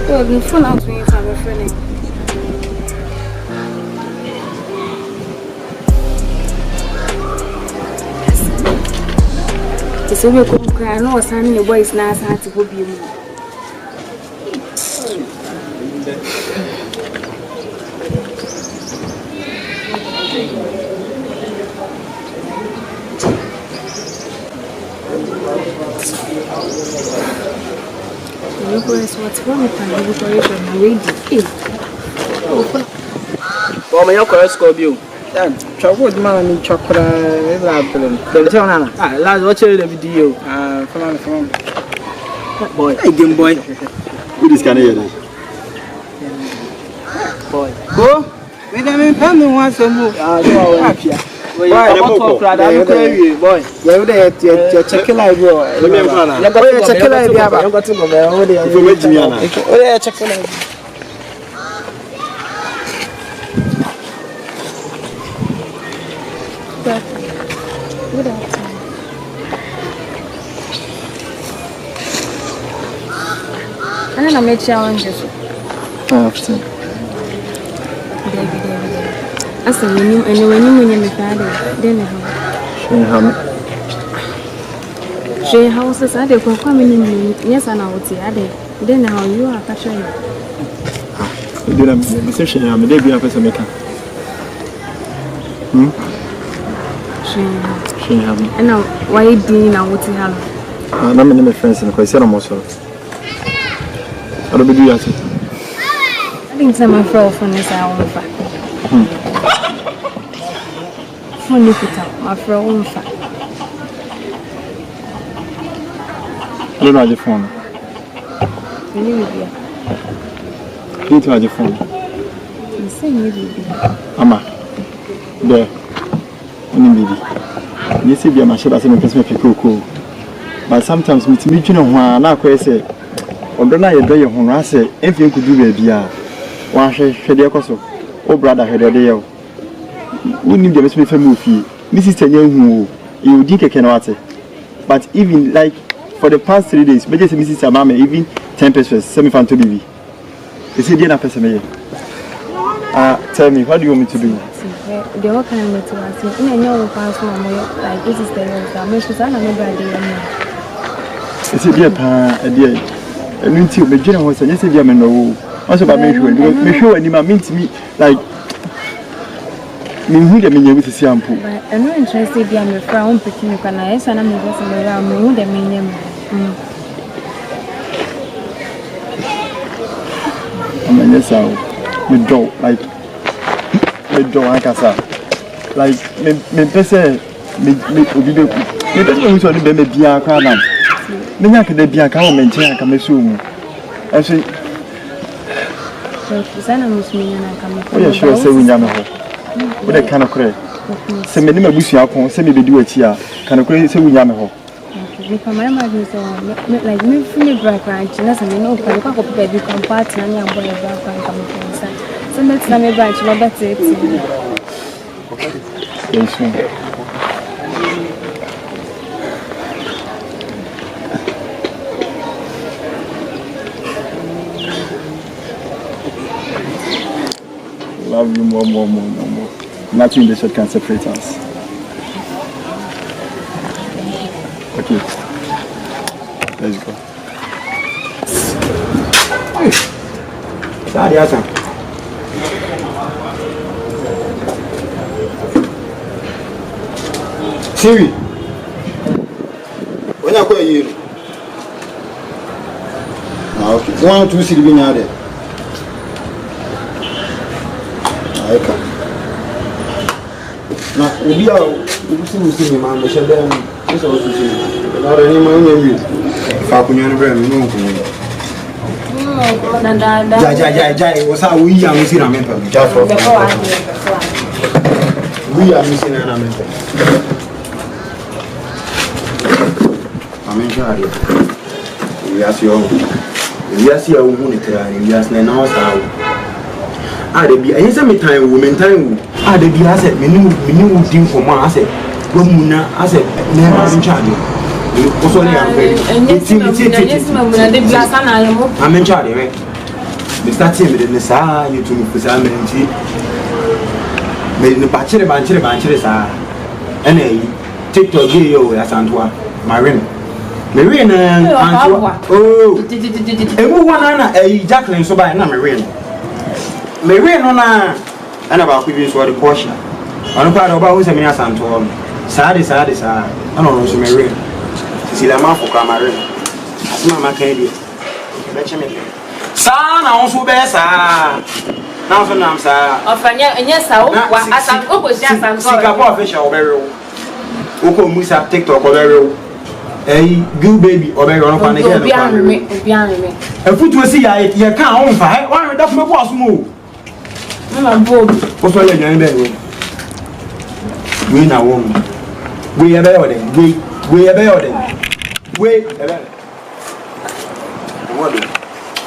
Well, the phone out when you have a friend. So we come cry. No, standing the boys now start to go be more. Look what's wrong with my decoration already. Oh, my uncle has called you. Chocolate man and chocolate lab. The town, last watch the video. From Boy, hey, game boy. Who is Canadian? boy. Go. We don't family wants to move. Boy, You're there, check it out. Let me Check it out. You got to go there. Oh, yeah, check it out. Good afternoon. I don't know, make challenges. After. I said, when you father, then she houses are they coming in? Yes, and I would say, are they? Then how you are catching you? You didn't decision. I'm a debut of a maker. She have. And now, why didn't I want to have? I'm not many friends and quite some also. I don't do that. I think some of my friends is our own fact. Funny put out my friend fact. I don't know your phone. You need to have your phone. You say you be. Ama. There. Only baby. You see, be a machine as a person people. But sometimes me you know when I say, "Oh, don't I do your home?" I say, "If you could do baby, one share the cost oh brother head of the year. We need the best me movie. This is 10 years who you think I cannot say. But even like for the past 3 days, maybe Mrs. Amame even 10 pesos semi-fan to baby. You see, the person tell me, what do you want me to do?" The whole kind of to us, in a pass like this is the most I it's a dear a dear. And until the general was a yes, dear man, no. Also, by make sure any man means me like me who the meaning with the shampoo. I'm not interested in your frown picking you can I and I'm just around me who the meaning. I'm a yes, with dough like with dough, like me person, me person who's only baby be a crowd. Many I could be a cow maintain a commission. I say, oh, yeah, sure, say we never have. What a kind of credit. Send me a bush out, send me to do it here. Can I create say we never have? My mother is like me from the background, and as I know, I can't go baby compart and young boy background coming from inside. So let's not me branch, no better. Yes, love you more. Nothing in this world can separate us. Okay. Let's go. Daddy, Asa. Siri. When I call you. Okay. 1 2 Siri be there. Na obi a obi si ma me hye dem so so si na re ni ma nya wi fa kunya no bre no nku ja wo sa wo yi am si na me pa ja fo wi am si na me pa amen jari wi asi o hu ni tra wi asi na o sa de bi ayi se me time women time de bi ase me ni din for ma ase go muna ase na ma in charge o so ni am very ti yes ma muna de blasa na yo am in charge me me starting with the sa you to me for some minute. Me no bachelor sa. And TikTok yo as Antoine, Marine. Marine Antoine. Oh, everyone Jacqueline so by na Marine. Marine on and about previous word portion. On part about who's a mina Santuan. Sad. I don't know, so Marine. See the man for Camarine. As Mamma Candy. Son, I also best. Now, so now, sir. Often, yes, as I'm always just I'm Singapore official burial. Oko Musa TikTok or burial. A good baby or burial on again. Behind me. A foot will see I can't own fire. Why don't you was move? I'm bored. What's all your young bedroom? We now woman. We are building. We are building. We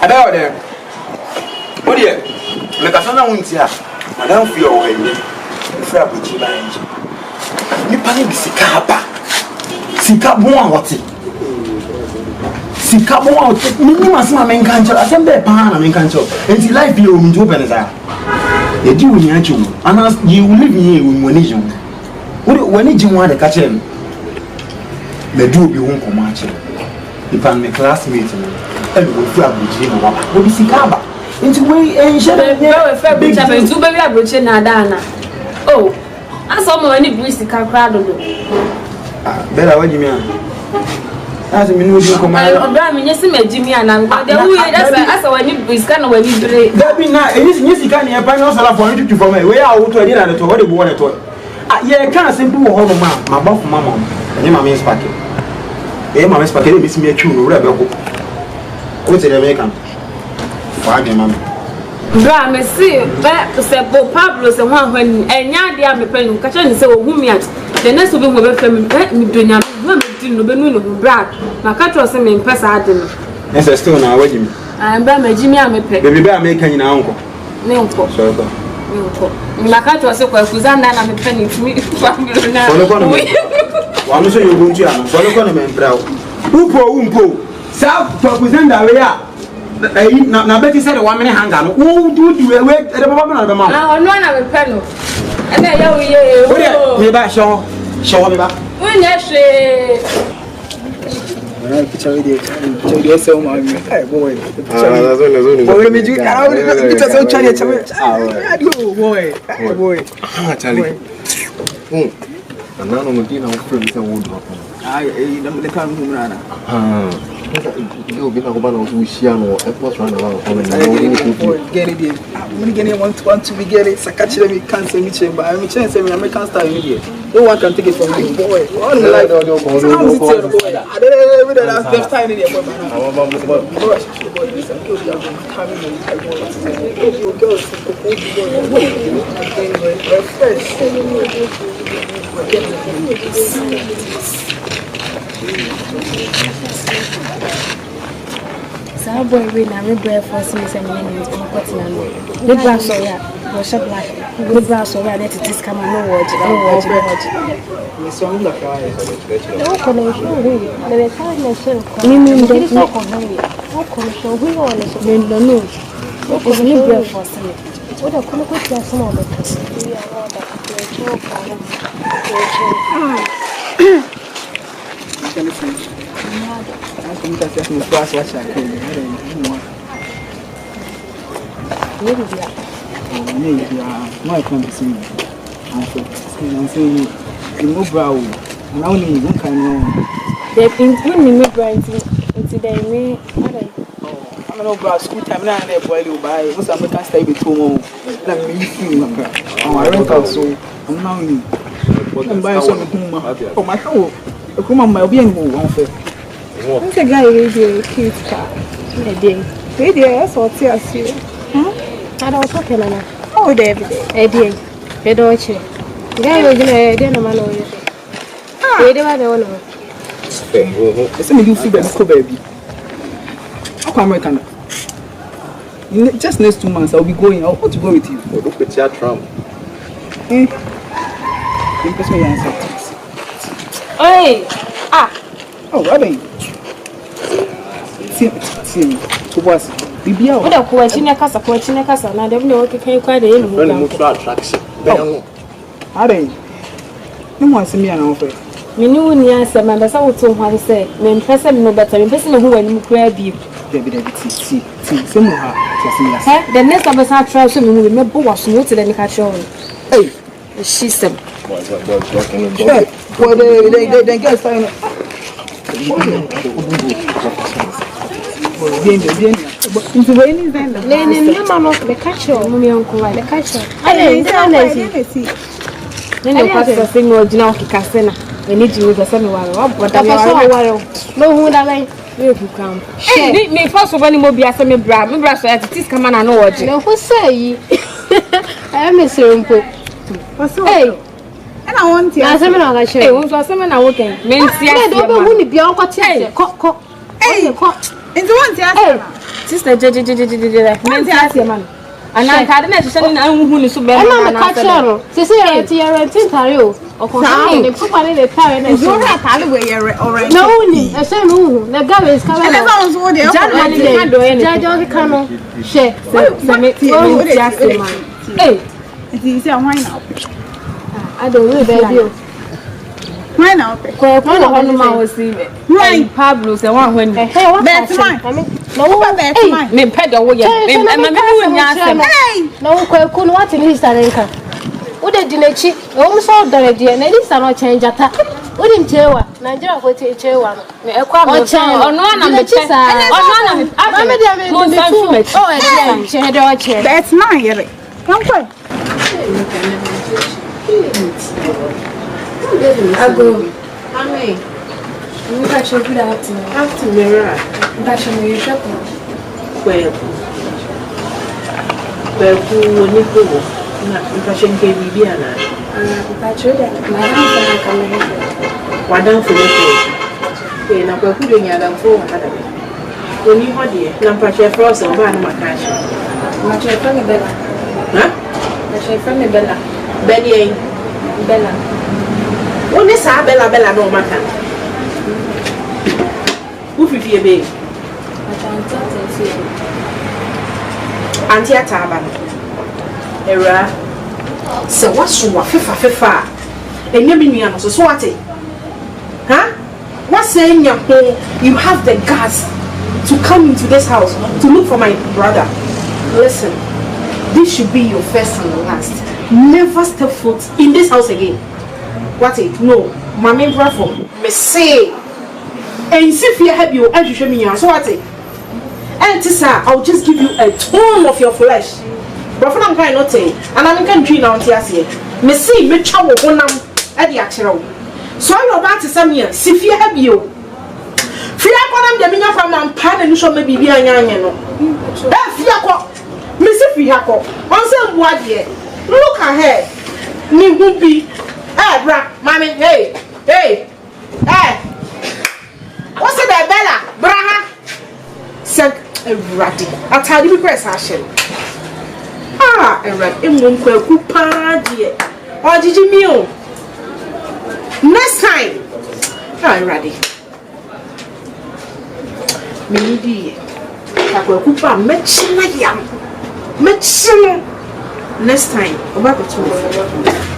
about there. What do you? Make a son of winter. I don't feel away. If I put you behind you panic Sika bon what? Sika bon what? Minimum my main cancer. I send that pan, I mean cancer. And see life you into open as I. You do in you, and as you live here when you when you want to catch him, the do you won't come match him. If I'm a classmate, and we will feel with him. What is Sikaba? Into way and shadow. Big happened to baby abroaching Nadana. Oh, I saw more any breeze to Caprado. Better what you mean? As a minute, you come out of Brammy, yes, Jimmy, and I'm going to when you breeze can when you break. That be not, and yes, you can't have a for you to from me. Where I would to dinner to what you want to. Yeah, I can't simple hold of my buff mamma, and your mamma's packet. Eh, mamma's packet is me a true rebel. What's it American? Why, mamma? Bra, me see, that said Bob Pablo's and one when and Yadia me pen, catch and say, whom yet. The next will be with them, doing a women, brag. My cat was a main person. Yes, I still know what you mean. I am by Jimmy, I'm a pet. Baby, I'm making an uncle. No, my cat was so well, Susanna, and I'm a penny to me. I'm sure you're going to have so look on a man proud. Umpo, South Propaganda, we are. Now, Betty said a 1 minute hang on. Who do you away at the moment of the mouth? No, no, I'm a penny. And then you back, show me back. When you say, so my boy. And none of the friends and wood. I don't come home. You'll be no one who is young or was run around. Get it. I'm going to want to be getting it. I catch them, can't say me, but I'm a chance of American style here. No one can take it from me, boy. All the light on your boy. I don't know that's the time in here. So boy we na me bread for me say me need to put in am. The brass so ya, go shop like. The brass so ya let it come no watch. Me so me la cry. No connection we. The time na show. Me dey no connection. No connection we on so me no know. It's me bread for me. What a cool question some of it. I think that's my first watch I came no, I can't see me. I'm saying, you move brow. Now, you don't know. They've been doing me bright into the way. I'm an old school time now. They're boiling by most American stay with 2 more. Let me feel I rent out so I'm now in. I'm buying some home. Oh, my God. Come on, my being one fair. What's a guy radio cute car? A day. Radio, that's what I see. I don't talk about oh, every day. A day. A daughter. Guy was in a dinner man over there. They don't know. It's a new figure, baby. How come American? Just next 2 months, I'll be going. I'll want to go with you. Look at your Trump. Hey! Ah! Oh, Robin. See, who was it? Bibia. What a question, a casa, now they know what can quite a attraction. Are no one see me an offer. Me knew near some members. I would so want to say, men person no better, in person who will grab you. See, The next of us are trying to remember what's new to the catch on. hey, She's them. well, they get fine. Into any then The catch on, mommy, uncle, the catch on. I see. Then you pass the thing or Gina Casena. I need you with the same one. But I no who that way. You come. Hey, me first of any more be a semi bra. Me bra so at this come on and know what. No, who say? I am a simple. Hey. And I want you. I say me no ga share. Hey, won so say me na working. Me ntia. Hey, do be hu ni bia on kwati ase. Ko. Hey, ko. Into one tia. Hey. Sister jeje. Me ntia ase man. Ana ka de na hye ni na hu ni so be na na. Ka share no. Se se ya ti tare o. Okohani ni papa ni le tare na. You na tare we yere already. No ni. E say no. Na ga we ska we. E say so wo de. Jana ni le. Jajo ka no. She. Se me ti ase man. Hey. It is a wine now. I don't know, baby. Why now? One man was see me. Right, Pablo said one when. Hey, what? That's mine. No, that's mine. Me pet away. Me no, what in his talenka? What did you cheat? Almost all the idea. And this are not change at that. Wouldn't tell what? Nigeria would take a one. A quack or no one of the chess. Oh, that's mine. Come on. I go. Amen. You got your good afternoon. Afternoon. That's your new shop. Well, who will go? Impression gave me Biana. That's your dad. My husband come here. Why don't you look? Okay, now we're putting your other phone. When you hold it, Nampache Frost or Van Macash. Much your friend Bella. Huh? Much your friend Bella. Benny Bella. What is Bella no matter? Who if you be? Auntie Taban. Era. So what's your FIFA? And you mean you're so what? Huh? What's saying you have the guts to come into this house to look for my brother? Listen, this should be your first and last. Never step foot in this house again. What it? No, my main platform. Me say, and if you have you, and you show me, so what it? And sir, I'll just give you a tone of your flesh. But I'm kind not saying, and I'm going to drink now. Me see, me chow one at the actual. So I'm about to say, if you have you, fear one of the mina from my pan and you shall maybe be a young. That's Yako, Miss Fiako. Answer what yet? Look ahead. Me won't be. Hey, mommy, hey. What's it that Bella? Braha? Said a ratty. I'll tell you, press action. Ah, a rat in one quick party. Or did you meal? Next time. I'm ready. Maybe I will cook up mention like yam. Mention. Next time, about the 2.